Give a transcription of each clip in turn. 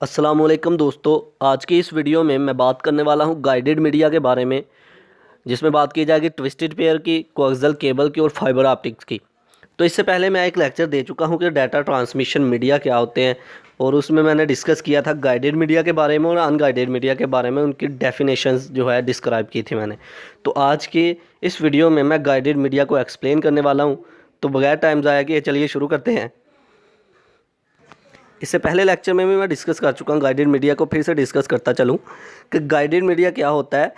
अस्सलामुअलैकुम दोस्तों। आज की इस वीडियो में मैं बात करने वाला हूं गाइडेड मीडिया के बारे में, जिसमें बात की जाएगी ट्विस्टेड पेयर की, कोएक्सियल केबल की और फाइबर ऑप्टिक्स की। तो इससे पहले मैं एक लेक्चर दे चुका हूं कि डाटा ट्रांसमिशन मीडिया क्या होते हैं, और उसमें मैंने डिस्कस किया था गाइडेड मीडिया के बारे में और अनगाइडेड मीडिया के बारे में, उनकी डेफिनेशंस जो है डिस्क्राइब की थी मैंने। तो आज की इस वीडियो में मैं गाइडेड मीडिया को एक्सप्लेन करने वाला हूँ। तो बगैर टाइम ज़ाया किए चलिए शुरू करते हैं। इससे पहले लेक्चर में भी मैं डिस्कस कर चुका हूँ गाइडेड मीडिया को, फिर से डिस्कस करता चलूँ कि गाइडेड मीडिया क्या होता है।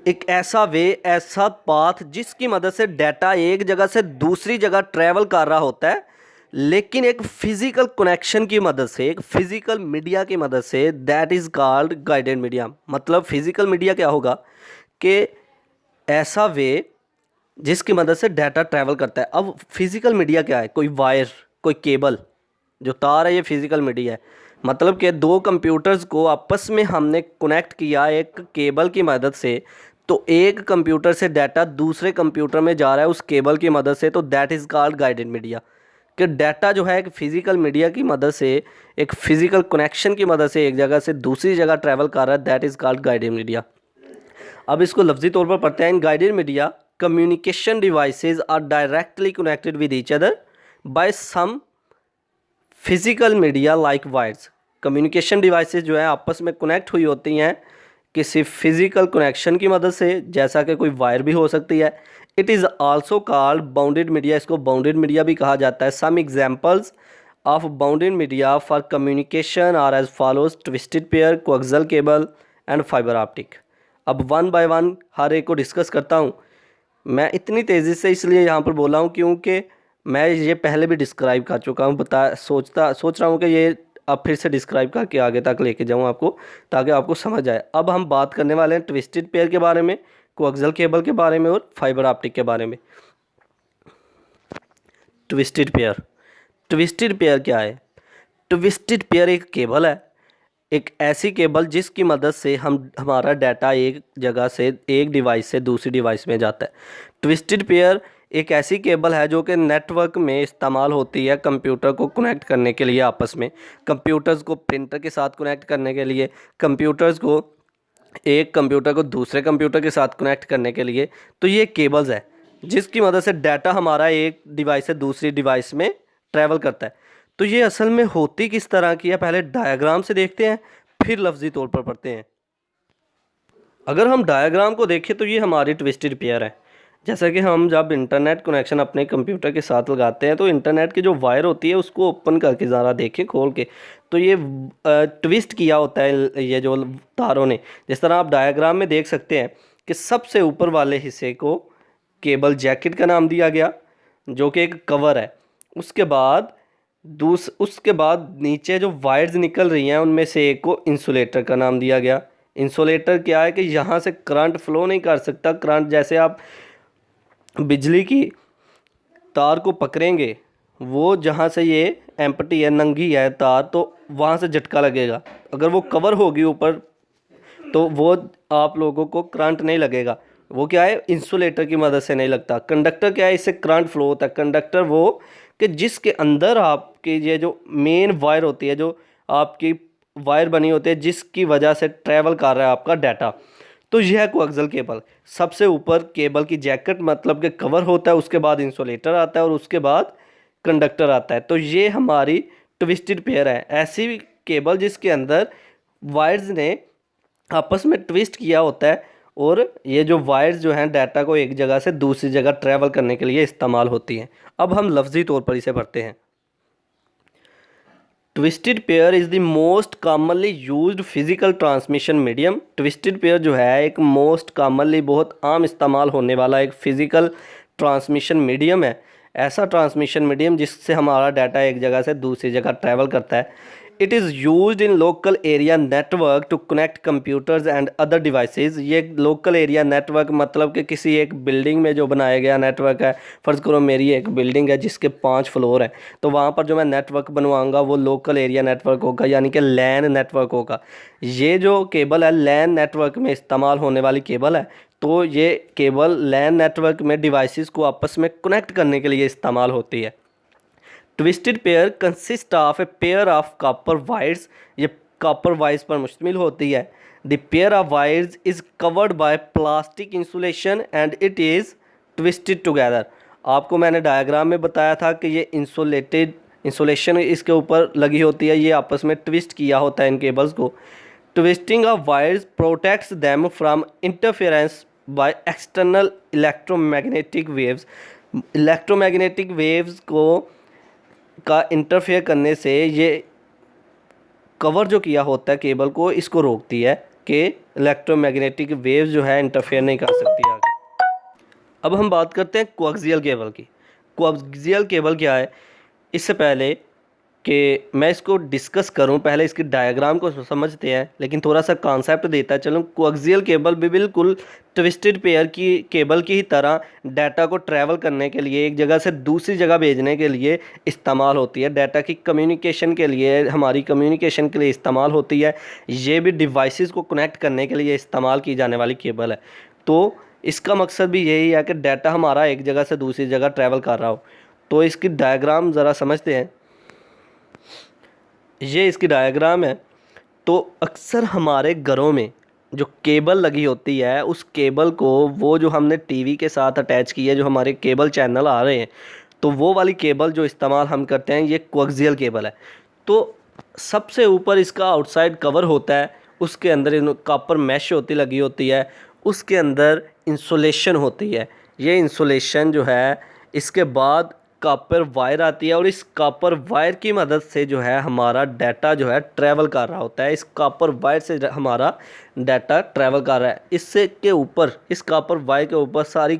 एक ऐसा वे, ऐसा पाथ जिसकी मदद से डाटा एक जगह से दूसरी जगह ट्रैवल कर रहा होता है, लेकिन एक फिजिकल कनेक्शन की मदद से, एक फिजिकल मीडिया की मदद से। That is called guided media. मतलब फिजिकल मीडिया क्या होगा कि ऐसा वे जिसकी मदद से डाटा ट्रैवल करता है। अब फिजिकल मीडिया क्या है? कोई वायर, कोई केबल, जो तार है, ये फिजिकल मीडिया है। मतलब कि दो कंप्यूटर्स को आपस में हमने कनेक्ट किया एक केबल की मदद से, तो एक कंप्यूटर से डाटा दूसरे कंप्यूटर में जा रहा है उस केबल की मदद से। तो that is called guided media. कि डाटा जो है एक फिजिकल मीडिया की मदद से, एक फिजिकल कनेक्शन की मदद से एक जगह से दूसरी जगह ट्रैवल कर रहा है। That is called guided media. अब इसको लफ्जी तौर पर पढ़ते हैं। In guided media communication devices are directly connected with each other by some physical media like wires. Communication devices जो है आपस में कनेक्ट हुई होती हैं किसी फिजिकल कनेक्शन की मदद से, जैसा कि कोई वायर भी हो सकती है। It is also called bounded media. इसको बाउंडेड मीडिया भी कहा जाता है। Some examples of bounded media for communication are as follows: twisted pair, coaxial cable and fibre optic. अब वन बाय वन हर एक को डिस्कस करता हूँ। मैं इतनी तेज़ी से इसलिए यहाँ पर बोला हूँ क्योंकि मैं ये पहले भी डिस्क्राइब कर चुका हूँ। सोच रहा हूँ कि ये अब फिर से डिस्क्राइब करके आगे तक लेके जाऊँ आपको, ताकि आपको समझ आए। अब हम बात करने वाले हैं ट्विस्टेड पेयर के बारे में, कोएक्सियल केबल के बारे में और फाइबर ऑप्टिक के बारे में। Twisted pair. ट्विस्टेड पेयर क्या है? ट्विस्टेड पेयर एक केबल है, एक ऐसी केबल जिसकी मदद से हमारा डाटा एक जगह से, एक डिवाइस से दूसरी डिवाइस में जाता है। ट्विस्टेड पेयर एक ऐसी केबल है जो कि नेटवर्क में इस्तेमाल होती है कंप्यूटर को कनेक्ट करने के लिए आपस में, कंप्यूटर्स को प्रिंटर के साथ कनेक्ट करने के लिए, कंप्यूटर्स को एक कंप्यूटर को दूसरे कंप्यूटर के साथ कनेक्ट करने के लिए। तो ये केबल्स है जिसकी मदद से डाटा हमारा एक डिवाइस से दूसरी डिवाइस में ट्रैवल करता है। तो ये असल में होती किस तरह की है, पहले डायग्राम से देखते हैं, फिर लफ्जी तौर पर पढ़ते हैं। अगर हम डायग्राम को देखें तो ये हमारी ट्विस्टेड पेयर है। जैसा कि हम जब इंटरनेट कनेक्शन अपने कंप्यूटर के साथ लगाते हैं तो इंटरनेट की जो वायर होती है उसको ओपन करके ज़रा देखें खोल के, तो ये ट्विस्ट किया होता है ये जो तारों ने। जिस तरह आप डायग्राम में देख सकते हैं कि सबसे ऊपर वाले हिस्से को केबल जैकेट का नाम दिया गया, जो कि एक कवर है। उसके बाद नीचे जो वायर्स निकल रही हैं उनमें से एक को इंसुलेटर का नाम दिया गया। इंसुलेटर क्या है कि यहाँ से करंट फ्लो नहीं कर सकता। करंट, जैसे आप बिजली की तार को पकड़ेंगे, वो जहाँ से ये एम्प्टी है, नंगी है तार, तो वहाँ से झटका लगेगा। अगर वो कवर होगी ऊपर तो वो आप लोगों को करंट नहीं लगेगा। वो क्या है? इंसुलेटर की मदद से नहीं लगता। कंडक्टर क्या है? इससे करंट फ्लो होता है। कंडक्टर वो कि जिसके अंदर आपकी ये जो मेन वायर होती है, जो आपकी वायर बनी होती है जिसकी वजह से ट्रैवल कर रहा है आपका डाटा। तो यह है कोएक्सियल केबल। सबसे ऊपर केबल की जैकेट मतलब कि कवर होता है, उसके बाद इंसुलेटर आता है और उसके बाद कंडक्टर आता है। तो ये हमारी ट्विस्टेड पेयर है, ऐसी केबल जिसके अंदर वायर्स ने आपस में ट्विस्ट किया होता है, और ये जो वायर्स जो हैं डाटा को एक जगह से दूसरी जगह ट्रैवल करने के लिए इस्तेमाल होती हैं। अब हम लफ्जी तौर पर इसे पढ़ते हैं। Twisted pair is the most commonly used physical transmission medium. Twisted pair जो है एक मोस्ट कॉमनली, बहुत आम इस्तेमाल होने वाला एक फिजिकल ट्रांसमिशन मीडियम है। ऐसा ट्रांसमिशन मीडियम जिससे हमारा डाटा एक जगह से दूसरी जगह ट्रैवल करता है। It is used in local area network to connect computers and other devices. ये लोकल एरिया नेटवर्क मतलब कि किसी एक बिल्डिंग में जो बनाया गया नेटवर्क है। फ़र्ज़ करो मेरी एक बिल्डिंग है जिसके 5 फ्लोर है, तो वहाँ पर जो मैं नेटवर्क बनवाऊँगा वो लोकल एरिया नेटवर्क होगा, यानी कि लैन नेटवर्क होगा। ये जो केबल है लैन नेटवर्क में इस्तेमाल होने वाली केबल है। तो ये केबल लैन नेटवर्क में डिवाइसेस को आपस में कनेक्ट करने के लिए इस्तेमाल होती है। Twisted pair consist of a pair of copper wires, ये कॉपर वायर्स पर मुश्तमिल होती है। The pair of wires is covered by plastic insulation and it is twisted together. आपको मैंने डायग्राम में बताया था कि ये इंसुलेशन इसके ऊपर लगी होती है, ये आपस में ट्विस्ट किया होता है इन केबल्स को। Twisting of wires protects them from interference by external electromagnetic waves. Electromagnetic waves को का इंटरफेयर करने से ये कवर जो किया होता है केबल को, इसको रोकती है कि इलेक्ट्रोमैग्नेटिक वेव्स जो है इंटरफेयर नहीं कर सकती आगे। अब हम बात करते हैं कोएक्सियल केबल की। कोएक्सियल केबल क्या है? इससे पहले कि मैं इसको डिस्कस करूं, पहले इसकी डायग्राम को समझते हैं, लेकिन थोड़ा सा कॉन्सेप्ट देता है। चलो, कोएक्सियल केबल भी बिल्कुल ट्विस्टेड पेयर की केबल की ही तरह डाटा को ट्रैवल करने के लिए, एक जगह से दूसरी जगह भेजने के लिए इस्तेमाल होती है। डाटा की कम्युनिकेशन के लिए, हमारी कम्युनिकेशन के लिए इस्तेमाल होती है। ये भी डिवाइसेस को कनेक्ट करने के लिए इस्तेमाल की जाने वाली केबल है। तो इसका मकसद भी यही है कि डाटा हमारा एक जगह से दूसरी जगह ट्रैवल कर रहा हो। तो इसकी डायग्राम ज़रा समझते हैं। ये इसकी डायग्राम है। तो अक्सर हमारे घरों में जो केबल लगी होती है, उस केबल को, वो जो हमने टीवी के साथ अटैच की है, जो हमारे केबल चैनल आ रहे हैं, तो वो वाली केबल जो इस्तेमाल हम करते हैं, ये कोएक्सियल केबल है। तो सबसे ऊपर इसका आउटसाइड कवर होता है, उसके अंदर कॉपर मैश लगी होती है, उसके अंदर इंसुलेशन होती है। ये इंसुलेशन जो है, इसके बाद कॉपर वायर आती है और इस कॉपर वायर की मदद से जो है हमारा डाटा जो है ट्रैवल कर रहा होता है। इस कॉपर वायर से हमारा डाटा ट्रैवल कर रहा है। इससे के ऊपर, इस कॉपर वायर के ऊपर सारी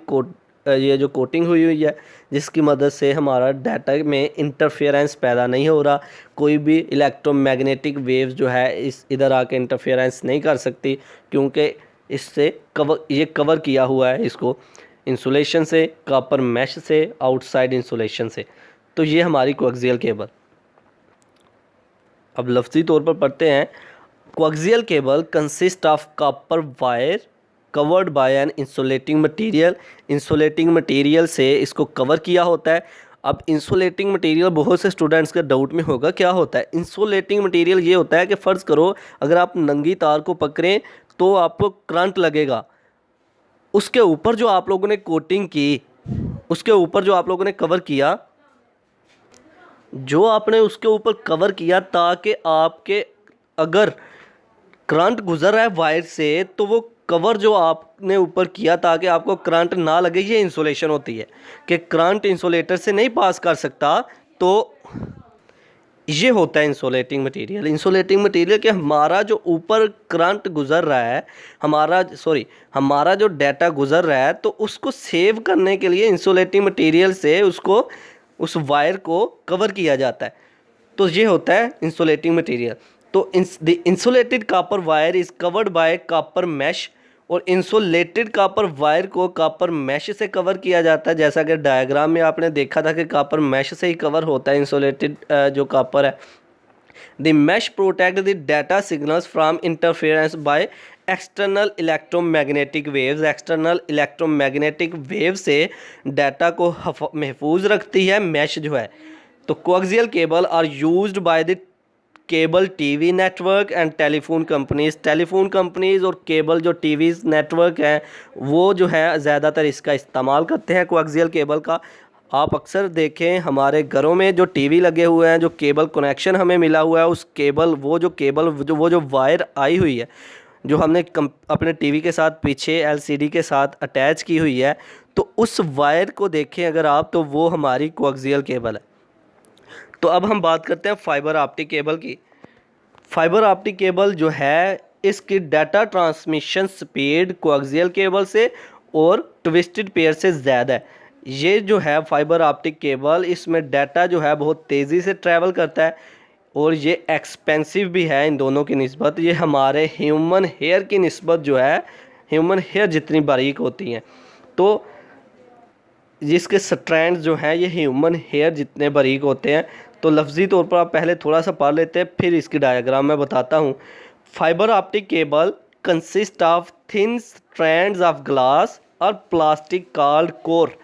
ये जो कोटिंग हुई हुई है, जिसकी मदद से हमारा डाटा में इंटरफेरेंस पैदा नहीं हो रहा। कोई भी इलेक्ट्रोमैग्नेटिक वेव्स जो है इस इधर आके इंटरफेरेंस नहीं कर सकती, क्योंकि इससे ये कवर किया हुआ है इसको इंसुलेशन से, कॉपर मैश से, आउटसाइड इंसुलेशन से। तो ये हमारी कोएक्सियल केबल। अब लफ्ज़ी तौर पर पढ़ते हैं। Coaxial cable consist of copper wire covered by an insulating material. Insulating material से इसको कवर किया होता है। अब इंसुलेटिंग मटेरियल बहुत से स्टूडेंट्स का डाउट में होगा, क्या होता है इंसुलेटिंग मटेरियल? ये होता है कि फ़र्ज़ करो अगर आप नंगी तार को पकड़ें तो आपको करंट लगेगा। उसके ऊपर जो आप लोगों ने कोटिंग की, उसके ऊपर जो आप लोगों ने कवर किया, जो आपने उसके ऊपर कवर किया, ताकि आपके अगर करंट गुजर रहा है वायर से, तो वो कवर जो आपने ऊपर किया ताकि आपको करंट ना लगे, ये इंसुलेशन होती है कि करंट इंसुलेटर से नहीं पास कर सकता। तो ये होता है इंसुलेटिंग मटेरियल। इंसुलेटिंग मटेरियल कि हमारा जो ऊपर करंट गुजर रहा है, हमारा जो डाटा गुजर रहा है, तो उसको सेव करने के लिए इंसुलेटिंग मटेरियल से उसको, उस वायर को कवर किया जाता है। तो ये होता है इंसुलेटिंग मटेरियल। तो the insulated copper wire is covered by copper mesh, और इंसुलेटेड कॉपर वायर को कॉपर मैश से कवर किया जाता है। जैसा कि डायग्राम में आपने देखा था कि कॉपर मैश से ही कवर होता है इंसुलेटेड जो कॉपर है। The mesh protect the data signals from interference by external electromagnetic waves. External electromagnetic wave से डाटा को महफूज रखती है मैश जो है। तो coaxial cable are used by the cable TV network and telephone companies और केबल जो टीवी नेटवर्क हैं, वो जो है ज़्यादातर इसका इस्तेमाल करते हैं कोएक्सियल केबल का। आप अक्सर देखें हमारे घरों में जो टीवी लगे हुए हैं, जो केबल कनेक्शन हमें मिला हुआ है, उस केबल, वो जो वायर आई हुई है, जो हमने अपने टीवी के साथ पीछे एलसीडी के साथ अटैच की हुई है, तो उस वायर को देखें अगर आप, तो वो हमारी कोएक्सियल केबल है। तो अब हम बात करते हैं फाइबर ऑप्टिक केबल की। फाइबर ऑप्टिक केबल जो है, इसकी data transmission speed coaxial cable से और ट्विस्टेड पेयर से ज़्यादा है। ये जो है फाइबर ऑप्टिक केबल, इसमें डाटा जो है बहुत तेज़ी से ट्रैवल करता है और ये एक्सपेंसिव भी है इन दोनों की निस्बत। ये हमारे ह्यूमन हेयर की निस्बत जो है, ह्यूमन हेयर जितनी बारीक होती हैं, तो जिसके स्ट्रैंड्स जो हैं ये ह्यूमन हेयर जितने बारीक होते हैं। तो लफ्ज़ी तौर पर आप पहले थोड़ा सा पढ़ लेते हैं, फिर इसकी डायग्राम मैं बताता हूँ। Fibre optic cable consist of thin strands of glass और प्लास्टिक कॉल्ड कोर।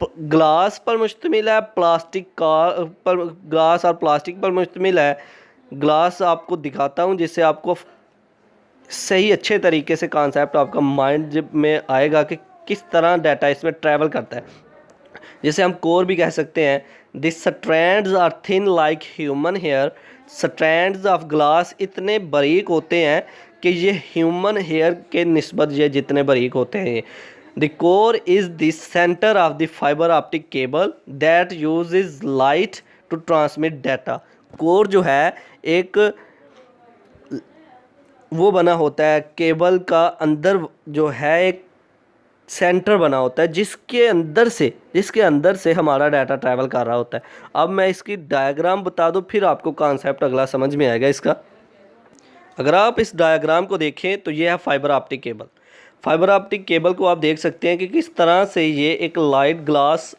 ग्लास पर मुश्तमिल है, प्लास्टिक का पर ग्लास और प्लास्टिक पर मुश्तमिल है। ग्लास आपको दिखाता हूँ जिससे आपको सही अच्छे तरीके से कॉन्सेप्ट आपका माइंड में आएगा कि किस तरह डाटा इसमें ट्रैवल करता है। जिसे हम कोर भी कह सकते हैं। This strands are thin like human hair. Strands of glass इतने बारीक होते हैं कि ये ह्यूमन हेयर के निस्बत ये जितने बारीक होते हैं। The core is the centre of the fibre optic cable that uses light to transmit data. Core जो है एक वो बना होता है केबल का अंदर जो है एक सेंटर बना होता है जिसके अंदर से हमारा डाटा ट्रैवल कर रहा होता है। अब मैं इसकी डायग्राम बता दूं फिर आपको कॉन्सेप्ट अगला समझ में आएगा इसका। अगर आप इस डायग्राम को देखें तो ये है fibre optic cable. Fibre optic cable को आप देख सकते हैं कि किस तरह से ये एक light glass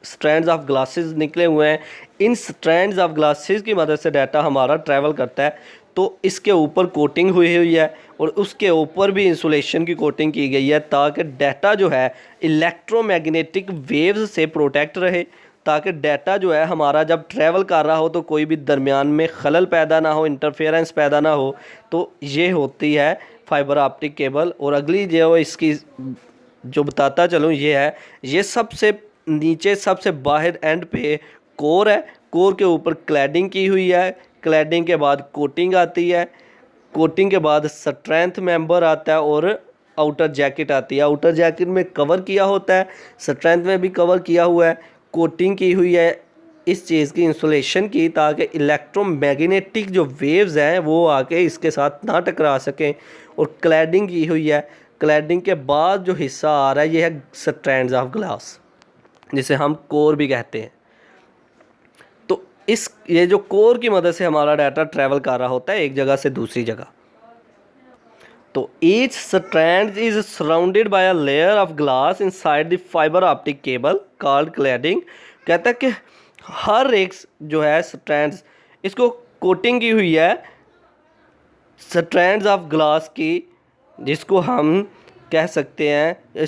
strands of glasses निकले हुए हैं। इन स्ट्रैंड्स ऑफ ग्लासेस की मदद से डाटा हमारा ट्रैवल करता है। तो इसके ऊपर कोटिंग हुई हुई है और उसके ऊपर भी इंसुलेशन की कोटिंग की गई है ताकि डाटा जो है इलेक्ट्रोमैग्नेटिक वेव्स से प्रोटेक्ट रहे, ताकि डाटा जो है हमारा जब ट्रैवल कर रहा हो तो कोई भी दरमियान में खलल पैदा ना हो, इंटरफेरेंस पैदा ना हो। तो ये होती है फाइबर ऑप्टिक केबल। और अगली जो इसकी जो बताता चलूँ ये है, ये सबसे नीचे सबसे बाहर एंड पे कोर है। कोर के ऊपर क्लैडिंग की हुई है। क्लैडिंग के बाद कोटिंग आती है। कोटिंग के बाद स्ट्रेंथ मेंबर आता है और आउटर जैकेट आती है। आउटर जैकेट में कवर किया होता है, स्ट्रेंथ में भी कवर किया हुआ है, कोटिंग की हुई है इस चीज़ की इंसुलेशन की, ताकि इलेक्ट्रोमैग्नेटिक जो वेव्स हैं वो आके इसके साथ ना टकरा सकें। और क्लैडिंग की हुई है। क्लैडिंग के बाद जो हिस्सा आ रहा है ये है स्ट्रैंड्स ऑफ ग्लास, जिसे हम कोर भी कहते हैं। तो ये जो कोर की मदद से हमारा डाटा ट्रैवल कर रहा होता है एक जगह से दूसरी जगह। तो each strand is surrounded by a layer of glass inside the fibre optic cable called cladding. कहता है कि हर एक जो है स्ट्रैंड्स इसको कोटिंग की हुई है स्ट्रैंड्स ऑफ ग्लास की, जिसको हम कह सकते हैं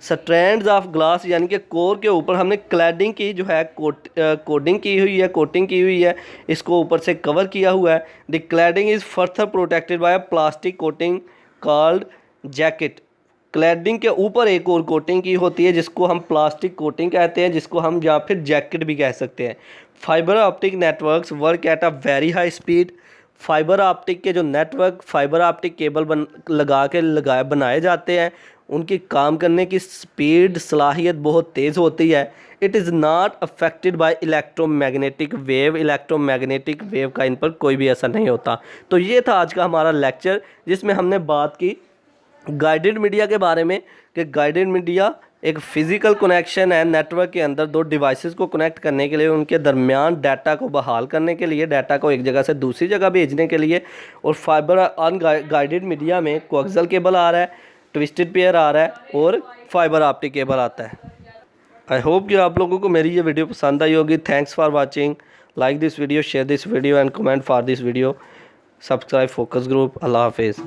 स्ट्रैंड्स ऑफ ग्लास, यानी कि कोर के ऊपर हमने क्लैडिंग की जो है कोटिंग की हुई है। इसको ऊपर से कवर किया हुआ है। The cladding is further protected by plastic coating called jacket. Cladding के ऊपर एक और कोटिंग की होती है जिसको हम प्लास्टिक कोटिंग कहते हैं, जिसको हम या फिर जैकेट भी कह सकते हैं। Fibre optic networks work at a very high speed. Fibre optic के जो नेटवर्क फाइबर ऑप्टिक केबल बनाए जाते हैं उनकी काम करने की स्पीड सलाहियत बहुत तेज़ होती है। It is not affected by electromagnetic wave का इन पर कोई भी असर नहीं होता। तो ये था आज का हमारा लेक्चर जिसमें हमने बात की गाइडेड मीडिया के बारे में कि गाइडेड मीडिया एक फ़िज़िकल कनेक्शन है नेटवर्क के अंदर दो डिवाइसेस को कनेक्ट करने के लिए, उनके दरमियान डाटा को बहाल करने के लिए, डाटा को एक जगह से दूसरी जगह भेजने के लिए। और फाइबर अनगाइडेड मीडिया में कोएक्सियल केबल आ रहा है, ट्विस्टेड पेयर आ रहा है और फाइबर ऑप्टिक केबल आता है। आई होप कि आप लोगों को मेरी ये वीडियो पसंद आई होगी। Thanks for watching. Like this video, share this video and comment for this video. Subscribe focus group. अल्लाह हाफिज़।